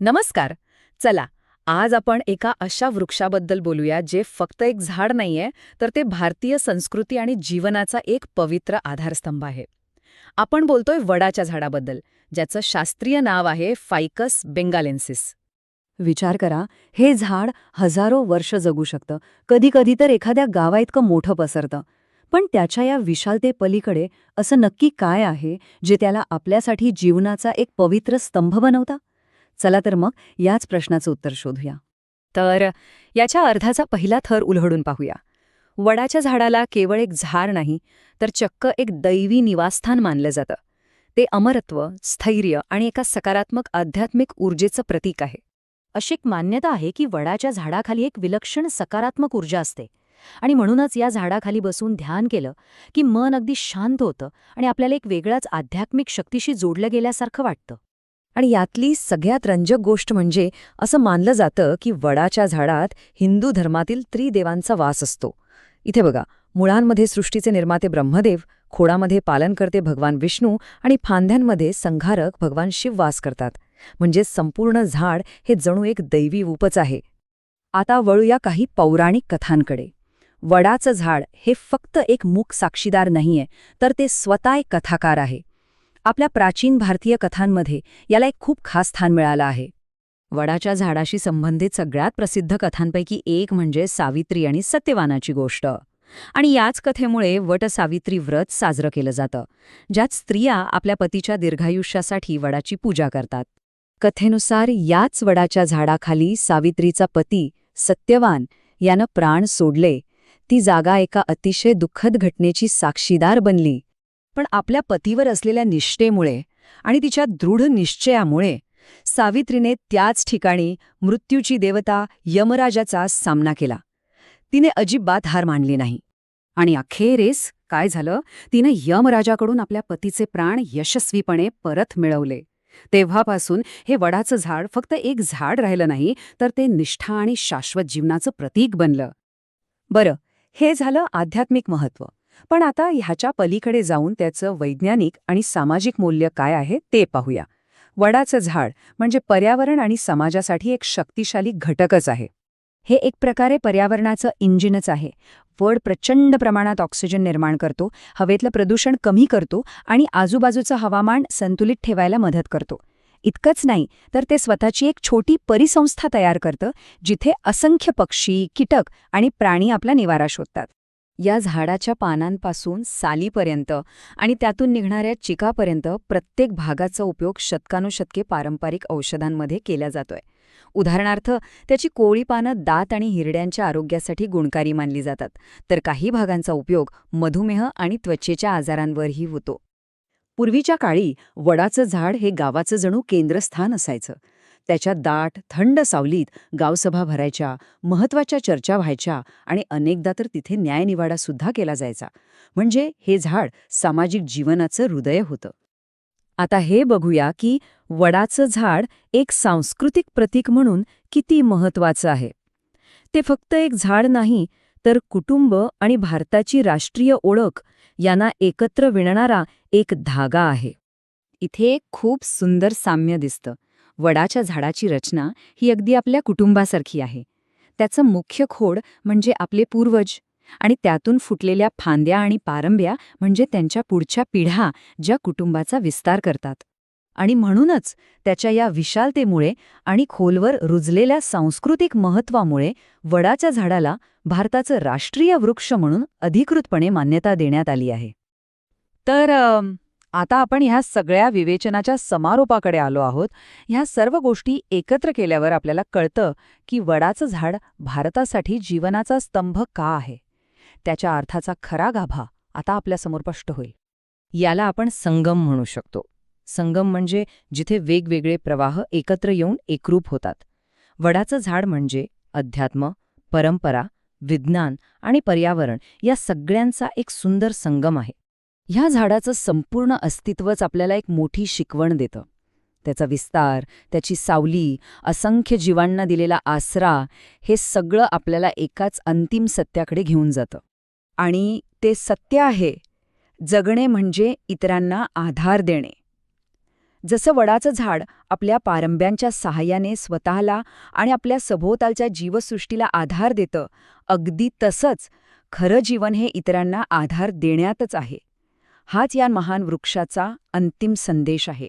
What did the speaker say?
नमस्कार. चला, आज आपण एका अशा वृक्षाबद्दल बोलूया जे फक्त एक झाड नाहीये, तर ते भारतीय संस्कृती आणि जीवनाचा एक पवित्र आधारस्तंभ आहे. आपण बोलतोय वडाच्या झाडाबद्दल, ज्याचं शास्त्रीय नाव आहे फाइकस बेंगालेन्सिस. विचार करा, हे झाड हजारो वर्ष जगू शकतं, कधी कधी तर एखाद्या गावाइतकं मोठं पसरतं. पण त्याच्या या विशालतेपलीकडे असं नक्की काय आहे जे त्याला आपल्यासाठी जीवनाचा एक पवित्र स्तंभ बनवता? चला तर मग याच प्रश्नाचं उत्तर शोधूया. तर याच्या अर्धाचा पहिला थर उलगडून पाहूया. वडाच्या झाडाला केवळ एक झाड नाही, तर चक्क एक दैवी निवासस्थान मानलं जातं. ते अमरत्व, स्थैर्य आणि एका सकारात्मक आध्यात्मिक ऊर्जेचं प्रतीक आहे. अशी एक मान्यता आहे की वडाच्या झाडाखाली एक विलक्षण सकारात्मक ऊर्जा असते आणि म्हणूनच या झाडाखाली बसून ध्यान केलं की मन अगदी शांत होतं आणि आपल्याला एक वेगळाच आध्यात्मिक शक्तीशी जोडलं गेल्यासारखं वाटतं. आणि यातली सगळ्यात रंजक गोष्ट म्हणजे असं मानलं जातं की वडाच्या झाडात हिंदू धर्मातील त्रिदेवांचा वास असतो. इथे बघा, मुळांमध्ये सृष्टीचे निर्माते ब्रह्मदेव, खोडामध्ये पालनकर्ते भगवान विष्णू आणि फांद्यांमध्ये संहारक भगवान शिव वास करतात. म्हणजे संपूर्ण झाड हे जणू एक दैवी रूपच आहे. आता वळूया काही पौराणिक कथांकडे. वडाचं झाड हे फक्त एक मूक साक्षीदार नाहीये, तर ते स्वतः एक कथाकार आहे. आपल्या प्राचीन भारतीय कथांमध्ये याला एक खूप खास स्थान मिळालं आहे. वडाच्या झाडाशी संबंधित सगळ्यात प्रसिद्ध कथांपैकी एक म्हणजे सावित्री आणि सत्यवानाची गोष्ट. आणि याच कथेमुळे वटसावित्री व्रत साजरं केलं जातं, ज्यात स्त्रिया आपल्या पतीच्या दीर्घायुष्यासाठी वडाची पूजा करतात. कथेनुसार याच वडाच्या झाडाखाली सावित्रीचा पती सत्यवान यानं प्राण सोडले. ती जागा एका अतिशय दुःखद घटनेची साक्षीदार बनली. पण आपल्या पतीवर असलेल्या निष्ठेमुळे आणि तिच्या दृढ निश्चयामुळे सावित्रीने त्याच ठिकाणी मृत्यूची देवता यमराजाचा सामना केला. तिने अजिबात हार मानली नाही. आणि अखेरीस काय झालं, तिने यमराजाकडून आपल्या पतीचे प्राण यशस्वीपणे परत मिळवले. तेव्हापासून हे वडाचं झाड फक्त एक झाड राहिलं नाही, तर ते निष्ठा आणि शाश्वत जीवनाचं प्रतीक बनलं. बरं, हे झालं आध्यात्मिक महत्त्व. पण आता ह्याच्या पलीकडे जाऊन त्याचं वैज्ञानिक आणि सामाजिक मूल्य काय आहे ते पाहूया. वडाचं झाड म्हणजे पर्यावरण आणि समाजासाठी एक शक्तिशाली घटकच आहे. हे एक प्रकारे पर्यावरणाचं इंजिनच आहे. वड प्रचंड प्रमाणात ऑक्सिजन निर्माण करतो, हवेतलं प्रदूषण कमी करतो आणि आजूबाजूचं हवामान संतुलित ठेवायला मदत करतो. इतकंच नाही, तर ते स्वतःची एक छोटी परिसंस्था तयार करतं, जिथे असंख्य पक्षी, कीटक आणि प्राणी आपला निवारा शोधतात. या झाडाच्या पानांपासून सालीपर्यंत आणि त्यातून निघणाऱ्या चिकापर्यंत प्रत्येक भागाचा उपयोग शतकानुशतके पारंपरिक औषधांमध्ये केला जातोय. उदाहरणार्थ, त्याची कोवळी पानं दात आणि हिरड्यांच्या आरोग्यासाठी गुणकारी मानली जातात, तर काही भागांचा उपयोग मधुमेह आणि त्वचेच्या आजारांवरही होतो. पूर्वीच्या काळी वडाचं झाड हे गावाचं जणू केंद्रस्थान असायचं. त्याच्या दाट, थंड सावलीत गावसभा भरायच्या, महत्त्वाच्या चर्चा व्हायच्या आणि अनेकदा तर तिथे न्यायनिवाडासुद्धा केला जायचा. म्हणजे हे झाड सामाजिक जीवनाचं हृदय होतं. आता हे बघूया की वडाचं झाड एक सांस्कृतिक प्रतीक म्हणून किती महत्त्वाचं आहे. ते फक्त एक झाड नाही, तर कुटुंब आणि भारताची राष्ट्रीय ओळख यांना एकत्र विणणारा एक धागा आहे. इथे खूप सुंदर साम्य दिसतं. वडाच्या झाडाची रचना ही अगदी आपल्या कुटुंबासारखी आहे. त्याचं मुख्य खोड म्हणजे आपले पूर्वज आणि त्यातून फुटलेल्या फांद्या आणि पारंब्या म्हणजे त्यांच्या पुढच्या पिढ्या, ज्या कुटुंबाचा विस्तार करतात. आणि म्हणूनच त्याच्या या विशालतेमुळे आणि खोलवर रुजलेल्या सांस्कृतिक महत्त्वामुळे वडाच्या झाडाला भारताचं राष्ट्रीय वृक्ष म्हणून अधिकृतपणे मान्यता देण्यात आली आहे. तर आता आपण ह्या सगळ्या विवेचनाच्या समारोपाकडे आलो आहोत. ह्या सर्व गोष्टी एकत्र केल्यावर आपल्याला कळतं की वडाचं झाड भारतासाठी जीवनाचा स्तंभ का आहे. त्याच्या अर्थाचा खरा गाभा आता आपल्यासमोर स्पष्ट होईल. याला आपण संगम म्हणू शकतो. संगम म्हणजे जिथे वेगवेगळे प्रवाह एकत्र येऊन एकरूप होतात. वडाचं झाड म्हणजे अध्यात्म, परंपरा, विज्ञान आणि पर्यावरण या सगळ्यांचा एक सुंदर संगम आहे. ह्या झाडाचं संपूर्ण अस्तित्वच आपल्याला एक मोठी शिकवण देतं. त्याचा विस्तार, त्याची सावली, असंख्य जीवांना दिलेला आसरा, हे सगळं आपल्याला एकाच अंतिम सत्याकडे घेऊन जातं. आणि ते सत्य आहे, जगणे म्हणजे इतरांना आधार देणे. जसं वडाचं झाड आपल्या पारंब्यांच्या सहाय्याने स्वतःला आणि आपल्या सभोवतालच्या जीवसृष्टीला आधार देतं, अगदी तसंच खरं जीवन हे इतरांना आधार देण्यातच आहे. हाच या महान वृक्षाचा अंतिम संदेश आहे.